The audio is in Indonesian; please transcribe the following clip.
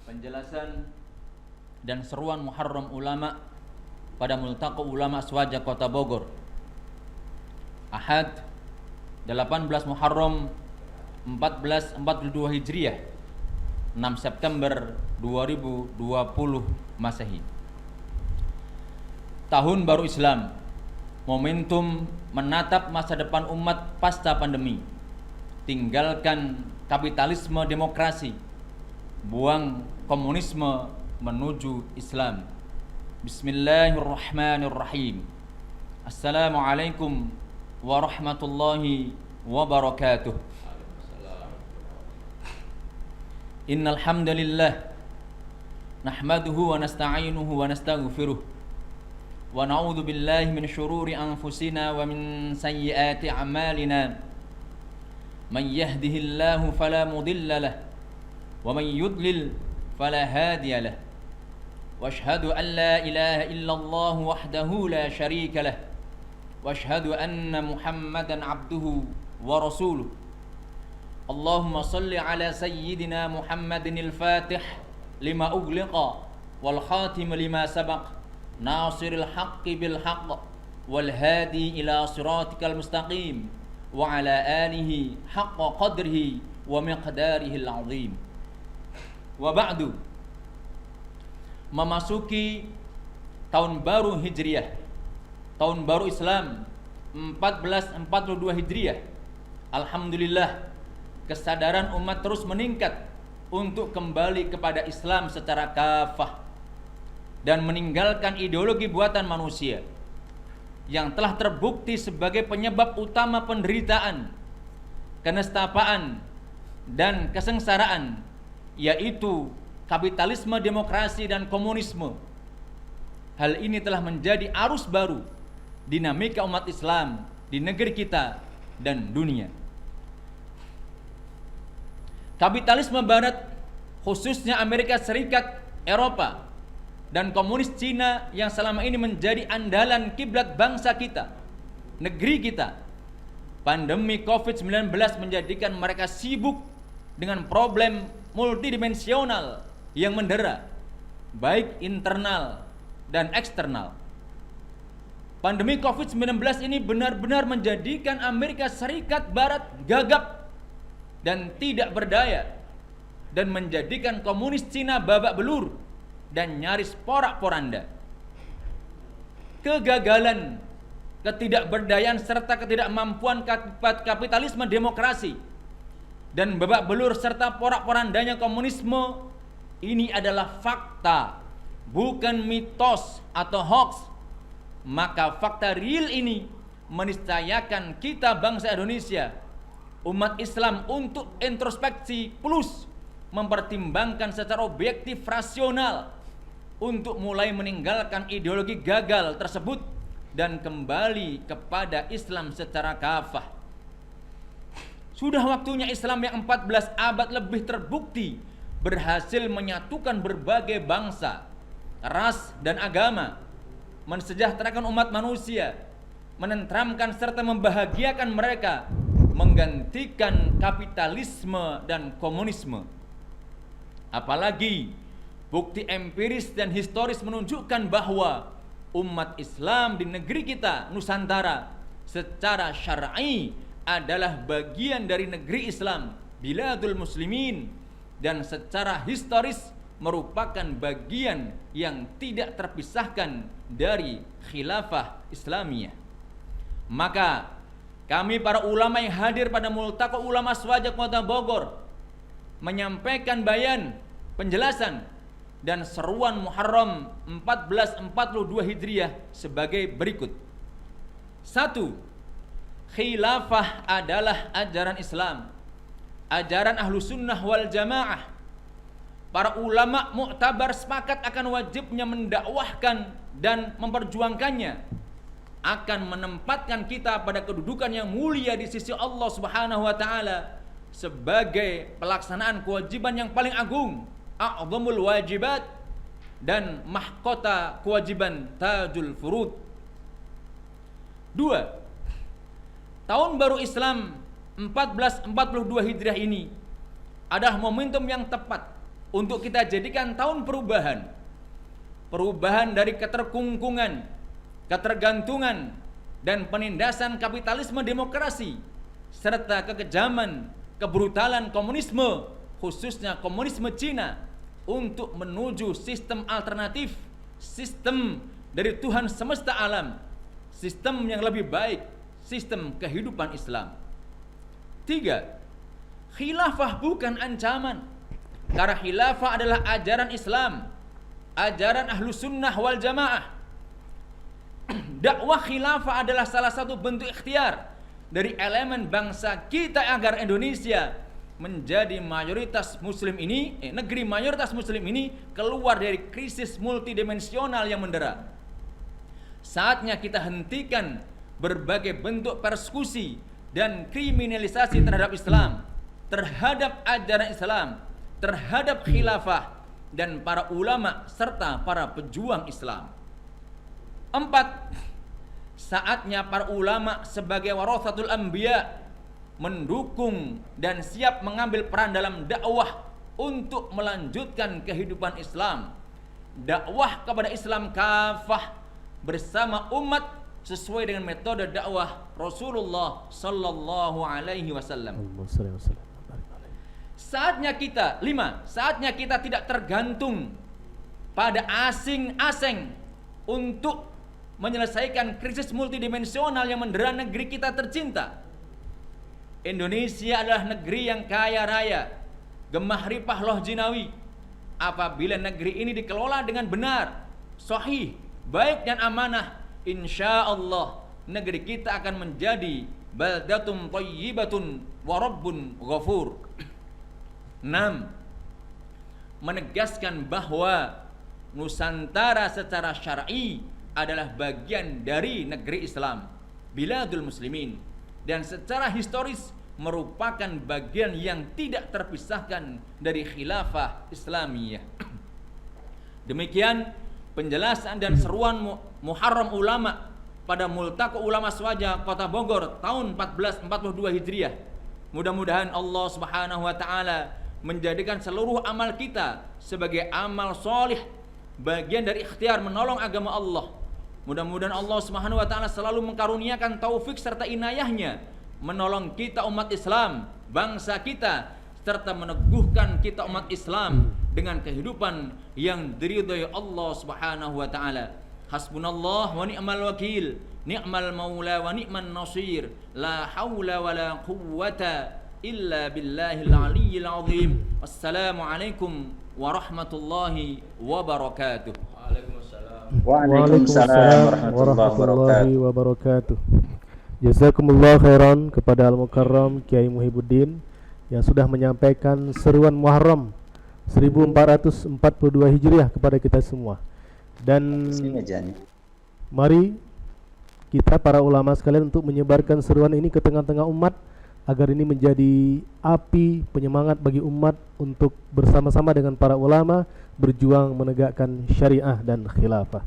penjelasan dan seruan Muharram ulama pada Multaqa Ulama Aswaja Kota Bogor, Ahad 18 Muharram 1442 Hijriah, 6 September 2020 Masehi. Tahun baru Islam, momentum menatap masa depan umat pasca pandemi. Tinggalkan kapitalisme demokrasi, buang komunisme menuju Islam. Bismillahirrahmanirrahim. Assalamualaikum warahmatullahi wabarakatuh. Innal hamdalillah nahmaduhu wa nasta'inuhu wa nastaghfiruh wa na'udzu billahi min syururi anfusina wa min sayyiati a'malina. Man yahdihillahu fala mudilla lahu wa man yudlil fala hadiya lahu. Wa ashhadu an la ilaha illallah wahdahu la syarika lahu wa ashhadu anna Muhammadan abduhu wa rasuluh. Allahumma salli ala sayyidina Muhammadin al-Fatih lima ughliqa wal khatim lima sabaq nasiril haqqi bil haqq wal hadi ila siratikal mustaqim wa ala alihi haqqa qadrihi wa miqdarihi al-azim. Wa ba'du. Memasuki tahun baru Hijriah, tahun baru Islam 1442 Hijriah. Alhamdulillah, kesadaran umat terus meningkat untuk kembali kepada Islam secara kafah dan meninggalkan ideologi buatan manusia yang telah terbukti sebagai penyebab utama penderitaan, kenestapaan, dan kesengsaraan, yaitu kapitalisme, demokrasi, dan komunisme. Hal ini telah menjadi arus baru dinamika umat Islam di negeri kita dan dunia. Kapitalisme Barat, khususnya Amerika Serikat, Eropa, dan komunis Cina yang selama ini menjadi andalan kiblat bangsa kita, negeri kita. Pandemi COVID-19 menjadikan mereka sibuk dengan problem multidimensional yang mendera, baik internal dan eksternal. Pandemi COVID-19 ini benar-benar menjadikan Amerika Serikat Barat gagap dan tidak berdaya, dan menjadikan komunis Cina babak belur dan nyaris porak-poranda. Kegagalan, ketidakberdayaan, serta ketidakmampuan kapitalisme demokrasi dan babak belur serta porak-porandanya komunisme ini adalah fakta, bukan mitos atau hoax. Maka fakta real ini meniscayakan kita bangsa Indonesia, umat Islam, untuk introspeksi plus mempertimbangkan secara objektif rasional untuk mulai meninggalkan ideologi gagal tersebut dan kembali kepada Islam secara kafah. Sudah waktunya Islam yang 14 abad lebih terbukti berhasil menyatukan berbagai bangsa, ras, dan agama, mensejahterakan umat manusia, menenteramkan serta membahagiakan mereka, menggantikan kapitalisme dan komunisme. Apalagi bukti empiris dan historis menunjukkan bahwa umat Islam di negeri kita Nusantara secara syar'i adalah bagian dari negeri Islam, biladul muslimin, dan secara historis merupakan bagian yang tidak terpisahkan dari khilafah Islamiyah. Maka kami para ulama yang hadir pada Multaqa Ulama Aswaja Kota Bogor menyampaikan bayan, penjelasan, dan seruan Muharram 1442 Hijriah sebagai berikut. 1. Khilafah adalah ajaran Islam, ajaran ahlu sunnah wal jamaah. Para ulama mu'tabar sepakat akan wajibnya mendakwahkan dan memperjuangkannya, akan menempatkan kita pada kedudukan yang mulia di sisi Allah Subhanahu wa taala sebagai pelaksanaan kewajiban yang paling agung, a'zamul wajibat, dan mahkota kewajiban tajul furud. 2. Tahun baru Islam 1442 Hijriah ini adalah momentum yang tepat untuk kita jadikan tahun perubahan. Perubahan dari keterkungkungan, ketergantungan, dan penindasan kapitalisme demokrasi, serta kekejaman, kebrutalan komunisme, khususnya komunisme Cina, untuk menuju sistem alternatif, sistem dari Tuhan semesta alam, sistem yang lebih baik, sistem kehidupan Islam. 3. Khilafah bukan ancaman, karena khilafah adalah ajaran Islam, ajaran ahlu sunnah wal jamaah. Dakwah khilafah adalah salah satu bentuk ikhtiar dari elemen bangsa kita agar Indonesia menjadi mayoritas muslim ini, negeri mayoritas muslim ini keluar dari krisis multidimensional yang mendera. Saatnya kita hentikan berbagai bentuk persekusi dan kriminalisasi terhadap Islam, terhadap ajaran Islam, terhadap khilafah dan para ulama serta para pejuang Islam. 4. Saatnya para ulama sebagai warathatul anbiya mendukung dan siap mengambil peran dalam dakwah untuk melanjutkan kehidupan Islam, dakwah kepada Islam kafah bersama umat sesuai dengan metode dakwah Rasulullah sallallahu alaihi wasallam. Saatnya kita tidak tergantung pada asing-asing untuk menyelesaikan krisis multidimensional yang mendera negeri kita tercinta. Indonesia adalah negeri yang kaya raya, gemah ripah loh jinawi. Apabila negeri ini dikelola dengan benar, sahih, baik dan amanah, insya Allah negeri kita akan menjadi baldatun thayyibatun wa rabbun ghafur. 6. Menegaskan bahwa Nusantara secara syar'i adalah bagian dari negeri Islam, biladul muslimin, dan secara historis merupakan bagian yang tidak terpisahkan dari khilafah Islamiyah. Demikian penjelasan dan seruan Muharram Ulama pada Multaqa Ulama Swaja Kota Bogor tahun 1442 Hijriah. Mudah-mudahan Allah Subhanahu wa taala menjadikan seluruh amal kita sebagai amal solih, bagian dari ikhtiar menolong agama Allah. Mudah-mudahan Allah Subhanahu wa taala selalu mengkaruniakan taufik serta inayahnya menolong kita umat Islam, bangsa kita, serta meneguhkan kita umat Islam dengan kehidupan yang diridhai Allah Subhanahu wa taala. Hasbunallah wa ni'mal wakil, ni'mal maula wa ni'man nasir, la haula wa la quwwata illa billahil aliyyil azim. Wassalamualaikum warahmatullahi wabarakatuh. Waalaikumsalam warahmatullahi wabarakatuh. Jazakumullah khairan kepada Al-Mukarram Kiai Muhibbuddin yang sudah menyampaikan seruan Muharram 1442 Hijriah kepada kita semua. Dan mari kita para ulama sekalian untuk menyebarkan seruan ini ke tengah-tengah umat agar ini menjadi api penyemangat bagi umat untuk bersama-sama dengan para ulama berjuang menegakkan syariah dan khilafah.